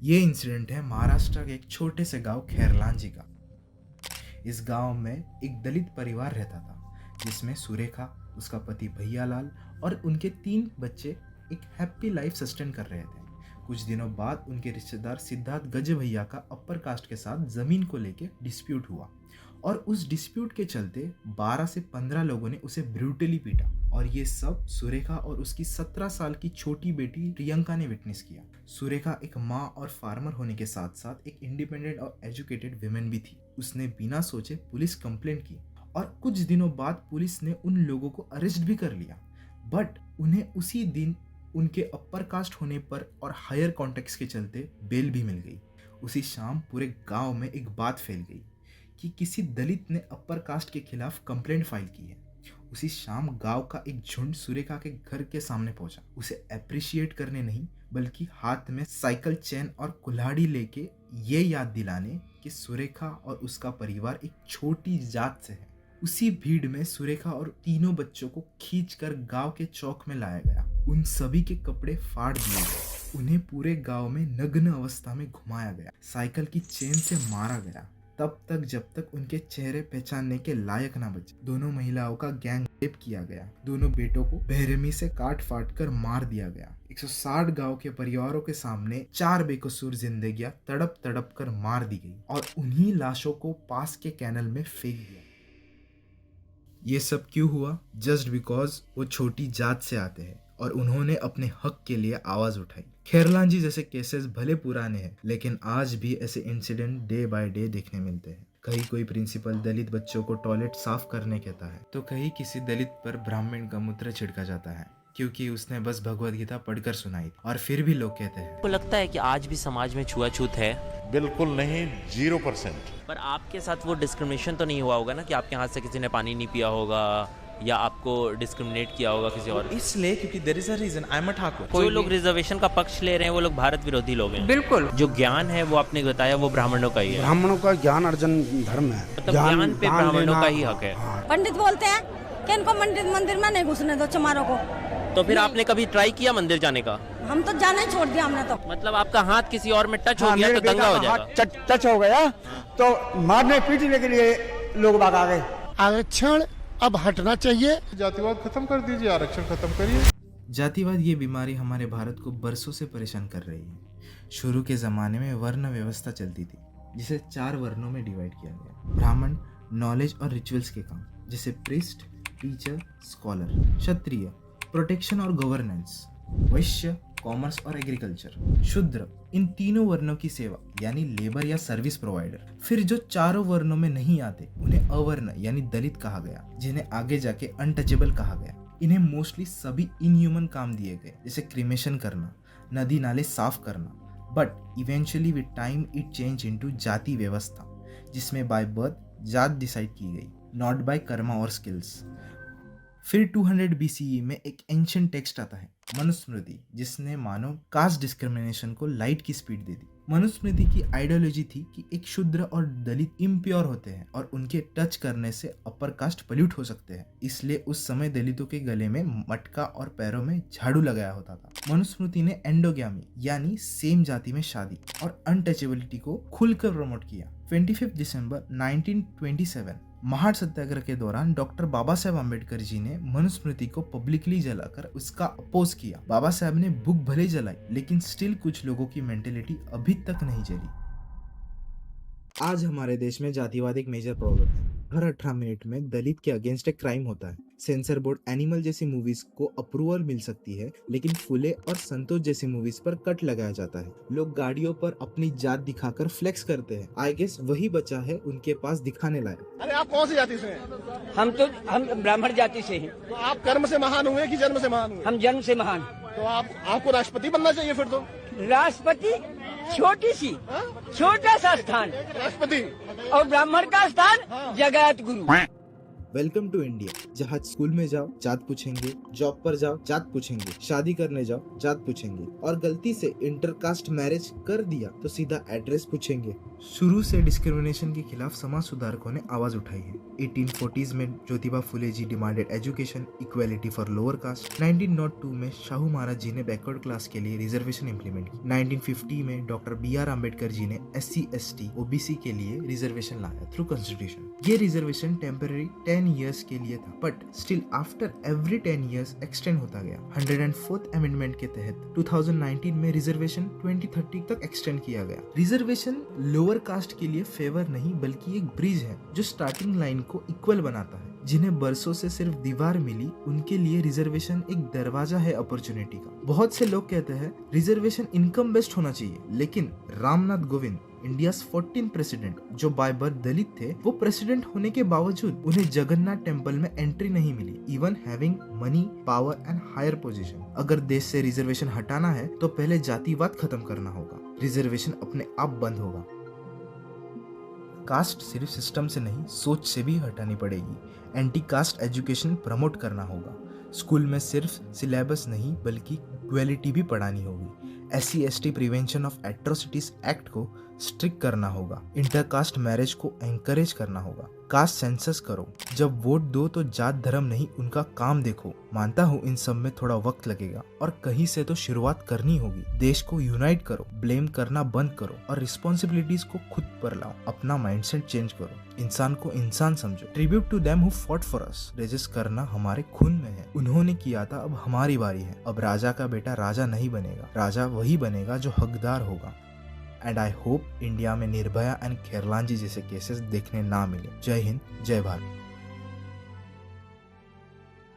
ये इंसिडेंट है महाराष्ट्र के एक छोटे से गांव खैरलांजी का। इस गांव में एक दलित परिवार रहता था जिसमें सुरेखा, उसका पति भैयालाल और उनके 3 बच्चे एक हैप्पी लाइफ सस्टेन कर रहे थे। कुछ दिनों बाद उनके रिश्तेदार सिद्धार्थ गज भैया का अपर कास्ट के साथ जमीन को लेके डिस्प्यूट हुआ और उस डिस्प्यूट के चलते 12 से 15 लोगों ने उसे ब्रूटली पीटा और ये सब सुरेखा और उसकी 17 साल की छोटी बेटी प्रियंका ने विटनेस किया। सुरेखा एक माँ और फार्मर होने के साथ साथ एक इंडिपेंडेंट और एजुकेटेड विमेन भी थी। उसने बिना सोचे पुलिस कंप्लेंट की और कुछ दिनों बाद पुलिस ने उन लोगों को अरेस्ट भी कर लिया, बट उन्हें उसी दिन उनके अपर कास्ट होने पर और हायर कॉन्टेक्स्ट के चलते बेल भी मिल गई। उसी शाम पूरे गांव में एक बात फैल गई कि किसी दलित ने अपर कास्ट के खिलाफ कंप्लेंट फाइल की है। उसी शाम गांव का एक झुंड सुरेखा के घर के सामने पहुंचा, उसे अप्रिशिएट करने नहीं बल्कि हाथ में साइकिल चेन और कुल्हाड़ी लेके ये याद दिलाने कि सुरेखा और उसका परिवार एक छोटी जात से है। उसी भीड़ में सुरेखा और तीनों बच्चों को खींचकर गांव के चौक में लाया गया। उन सभी के कपड़े फाड़ दिए गए, उन्हें पूरे गांव में नग्न अवस्था में घुमाया गया, साइकिल की चेन से मारा गया तब तक जब तक उनके चेहरे पहचानने के लायक ना बचे। दोनों महिलाओं का गैंग रेप किया गया। दोनों बेटों को बेरहमी से काट फाट कर मार दिया गया। 160 गांव के परिवारों के सामने 4 बेकसूर जिंदगियां तड़प तड़प कर मार दी गई और उन्हीं लाशों को पास के कैनल में फेंक दिया। ये सब क्यों हुआ? जस्ट बिकॉज वो छोटी जात से आते हैं और उन्होंने अपने हक के लिए आवाज उठाई। खैरलांजी जैसे केसेस भले पुराने हैं लेकिन आज भी ऐसे इंसिडेंट डे बाय डे देखने मिलते हैं। कहीं कोई प्रिंसिपल दलित बच्चों को टॉयलेट साफ करने कहता है तो कहीं किसी दलित पर ब्राह्मण का मूत्र छिड़का जाता है क्योंकि उसने बस भगवद गीता पढ़कर सुनाई और फिर भी लोग कहते हैं। आपको लगता है कि आज भी समाज में छुआछूत है? बिल्कुल नहीं, 0%। पर आपके साथ वो डिस्क्रिमिनेशन तो नहीं हुआ होगा ना कि आपके हाथ से किसी ने पानी नहीं पिया होगा या आपको डिस्क्रिमिनेट किया होगा किसी और? इसलिए क्योंकि there is a reason, I am a Thakur. कोई लोग रिजर्वेशन का पक्ष ले रहे हैं वो लोग भारत विरोधी लोग हैं। बिल्कुल। जो ज्ञान है वो आपने बताया वो ब्राह्मणों का ही है। ब्राह्मणों का ज्ञान अर्जन धर्म है, मतलब ज्ञान पे ब्राह्मणों का ही हक है। पंडित बोलते हैं कि इनको मंदिर में नहीं घुसने दो चमारों को। तो फिर आपने कभी ट्राई किया मंदिर जाने का? हम तो जाना ही छोड़ दिया हमने तो। मतलब आपका हाथ किसी और में टच हो गया तो दंगा हो जाएगा। टच हो गया तो मारने पीटने के लिए लोग भाग आ गए। आरक्षण अब हटना चाहिए। जातिवाद खत्म कर दीजिए, आरक्षण खत्म करिए। जातिवाद ये बीमारी हमारे भारत को बरसों से परेशान कर रही है। शुरू के जमाने में वर्ण व्यवस्था चलती थी जिसे 4 वर्णों में डिवाइड किया गया। ब्राह्मण नॉलेज और रिचुअल्स के काम जैसे प्रीस्ट, टीचर, स्कॉलर। क्षत्रिय प्रोटेक्शन और गवर्नेंस। वैश्य कॉमर्स और एग्रीकल्चर। शूद्र इन तीनों वर्णों की सेवा यानी लेबर या सर्विस प्रोवाइडर। फिर जो चारों वर्णों में नहीं आते उन्हें अवर्ण यानी दलित कहा गया, जिन्हें आगे जाके अनटचेबल कहा गया। इन्हें मोस्टली सभी इनह्यूमन काम दिए गए जैसे क्रिमेशन करना, नदी नाले साफ करना, but eventually with time it change into जाति व्यवस्था जिसमें बाय बर्थ जात डिसाइड की गई, नॉट बाय कर्मा और स्किल्स। फिर 200 BCE में एक एंशिएंट टेक्स्ट आता है मनुस्मृति, जिसने मानव कास्ट डिस्क्रिमिनेशन को लाइट की स्पीड दे दी। मनुस्मृति की आइडियोलॉजी थी कि एक शूद्र और दलित इम्प्योर होते हैं और उनके टच करने से अपर कास्ट पल्यूट हो सकते हैं, इसलिए उस समय दलितों के गले में मटका और पैरों में झाड़ू लगाया होता था। मनुस्मृति ने एंडोगैमी यानी सेम जाति में शादी और अनटचेबिलिटी को खुलकर प्रमोट किया। 25 दिसंबर 1927 महाड सत्याग्रह के दौरान डॉक्टर बाबा साहेब अम्बेडकर जी ने मनुस्मृति को पब्लिकली जलाकर उसका अपोज किया। बाबा साहेब ने बुक भले जलाई लेकिन स्टिल कुछ लोगों की मेंटेलिटी अभी तक नहीं जली। आज हमारे देश में जातिवाद एक मेजर प्रॉब्लम है। हर 18 मिनट में दलित के अगेंस्ट एक क्राइम होता है। सेंसर बोर्ड एनिमल जैसी मूवीज को अप्रूवल मिल सकती है लेकिन फुले और संतोष जैसी मूवीज पर कट लगाया जाता है। लोग गाड़ियों पर अपनी जात दिखाकर फ्लेक्स करते हैं। आई गेस वही बचा है उनके पास दिखाने लायक। अरे आप कौन सी जाति से हैं? हम ब्राह्मण जाति से हैं। तो आप कर्म से महान हुए कि जन्म से महान हुए? हम जन्म से महान। तो आपको राष्ट्रपति बनना चाहिए फिर तो। राष्ट्रपति छोटी सी छोटा सा स्थान राष्ट्रपति और ब्राह्मण का स्थान Jagat Guru. Welcome to India, जहाँ स्कूल में जाओ जात पूछेंगे, जॉब पर जाओ जात पूछेंगे, शादी करने जाओ जात पूछेंगे, और गलती से इंटरकास्ट मैरिज कर दिया तो सीधा एड्रेस पूछेंगे। शुरू से डिस्क्रिमिनेशन के खिलाफ समाज सुधारकों ने आवाज उठाई है। 1840s में Jyotiba Phule ji demanded education equality for lower caste. 1902 में शाहू महाराज जी ने बैकवर्ड क्लास के लिए रिजर्वेशन इंप्लीमेंट की। 1950 में डॉक्टर BR अम्बेडकर जी ने SC ST OBC के लिए रिजर्वेशन लाया थ्रू कॉन्स्टिट्यूशन। ये रिजर्वेशन टेम्पररी 10 years के लिए था, but still after every 10 years extend होता गया। 104th अमेंडमेंट के तहत 2019 में रिजर्वेशन 2030 तक एक्सटेंड किया गया। रिजर्वेशन लोअर कास्ट के लिए फेवर नहीं बल्कि एक ब्रिज है जो स्टार्टिंग लाइन को इक्वल बनाता है। जिन्हें बरसों से सिर्फ दीवार मिली, उनके लिए रिजर्वेशन एक दरवाजा है अपॉर्चुनिटी का। बहुत से लोग कहते हैं रिजर्वेशन इनकम बेस्ड होना चाहिए, लेकिन Ramnath Kovind, India 14th president जो बाय बर्थ दलित थे, वो प्रेसिडेंट होने के बावजूद उन्हें जगन्नाथ टेम्पल में एंट्री नहीं मिली, even having money, power and higher position. अगर देश से रिजर्वेशन हटाना है तो पहले जातिवाद खत्म करना होगा, रिजर्वेशन अपने आप बंद होगा। कास्ट सिर्फ सिस्टम से नहीं, सोच से भी हटानी पड़ेगी। एंटी कास्ट एजुकेशन प्रमोट करना होगा। स्कूल में सिर्फ सिलेबस नहीं बल्कि इक्वेलिटी भी पढ़ानी होगी। SC ST prevention of atrocities act को स्ट्रिक्ट करना होगा। इंटरकास्ट मैरिज को एंकरेज करना होगा। कास्ट सेंसस करो। जब वोट दो तो जात धर्म नहीं, उनका काम देखो। मानता हूँ इन सब में थोड़ा वक्त लगेगा और कहीं से तो शुरुआत करनी होगी। देश को यूनाइट करो, ब्लेम करना बंद करो और रिस्पॉन्सिबिलिटीज को खुद पर लाओ। अपना माइंडसेट चेंज करो, इंसान को इंसान समझो। Tribute to them who fought for us. Resist करना हमारे खून में है। उन्होंने किया था, अब हमारी बारी है। अब राजा का बेटा राजा नहीं बनेगा, राजा वही बनेगा जो हकदार होगा। एंड आई होप इंडिया में निर्भया एंड खेरलांजी जैसे केसेस देखने ना मिले। जय हिंद, जय भारत।